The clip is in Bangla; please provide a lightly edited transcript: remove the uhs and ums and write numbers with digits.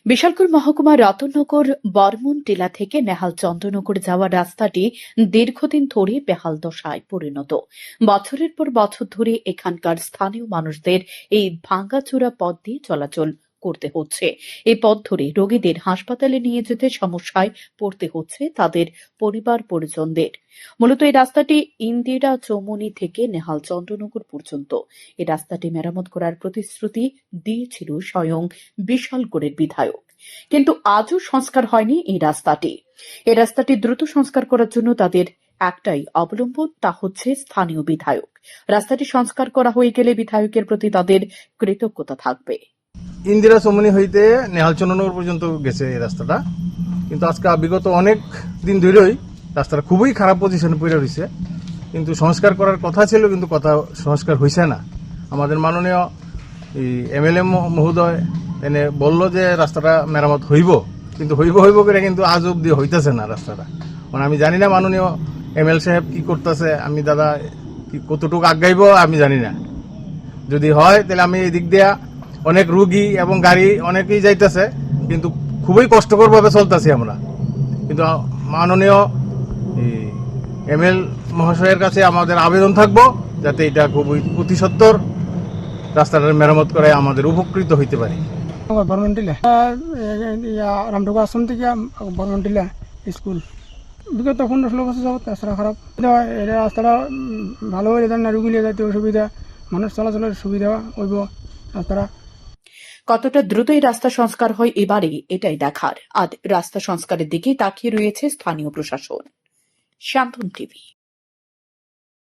বিশালপুর মহকুমার রতননগর বর্মন টিলা থেকে নেহাল চন্দ্রনগর যাওয়ার রাস্তাটি দীর্ঘদিন ধরে বেহাল দশায় পরিণত। বছরের পর বছর ধরে এখানকার স্থানীয় মানুষদের এই ভাঙাচোরা পথ দিয়ে চলাচল করতে হচ্ছে। এই পথ ধরে রোগীদের হাসপাতালে নিয়ে যেতে সমস্যায় পড়তে হচ্ছে তাদের পরিবার পরিজনদের। মূলত এই রাস্তাটি ইন্দিরা চৌমুনি থেকে নেহাল চন্দ্রনগর পর্যন্ত। এই রাস্তাটি মেরামত করার প্রতিশ্রুতি দিয়েছিল স্বয়ং বিশালগড়ের বিধায়ক, কিন্তু আজও সংস্কার হয়নি এই রাস্তাটি। এই রাস্তাটি দ্রুত সংস্কার করার জন্য তাদের একটাই অবলম্বন, তা হচ্ছে স্থানীয় বিধায়ক। রাস্তাটি সংস্কার করা হয়ে গেলে বিধায়কের প্রতি তাদের কৃতজ্ঞতা থাকবে। ইন্দিরা চৌমুনি হইতে নেহাল চন্দ্রনগর পর্যন্ত গেছে এই রাস্তাটা, কিন্তু আজকে বিগত অনেক দিন ধরেই রাস্তাটা খুবই খারাপ পজিশনে পড়ে রয়েছে। কিন্তু সংস্কার করার কথা ছিল, কিন্তু কথা সংস্কার হয়েছে না। আমাদের মাননীয় এমএলএ মহোদয় এনে বলল যে রাস্তাটা মেরামত হইব, কিন্তু হইব করে কিন্তু আজ অব্দি হইতেছে না রাস্তাটা। মানে আমি জানি না মাননীয় এমএলএ সাহেব কি করতেছে, আমি দাদা কতটুকু আগাইব আমি জানি না। যদি হয় তাহলে আমি এই দিক দিয়া অনেক রুগী এবং গাড়ি অনেকেই যাইতেছে, কিন্তু খুবই কষ্টকর ভাবে চলতেছি আমরা। কিন্তু মাননীয় এমএল মহাশয়ের কাছে আমাদের আবেদন থাকবো যাতে এটা খুবই অতি সত্বর রাস্তাটার মেরামত করে আমাদের উপকৃত হইতে পারি। বর্মনটিলা রামটুকু আশ্রম থেকে বর্মনটিলা স্কুল বিগত 15-16 বছর যাবত রাস্তাটা খারাপ। এই রাস্তাটা ভালো হয়ে যেত না, রুগী নিয়ে যাইতে অসুবিধা, মানুষ চলাচলের সুবিধা হইব রাস্তাটা। কতটা দ্রুত এই রাস্তা সংস্কার হয় এবারে এটাই দেখার। আর রাস্তা সংস্কারের দিকে তাকিয়ে রয়েছে স্থানীয় প্রশাসন। শান্তন টিভি।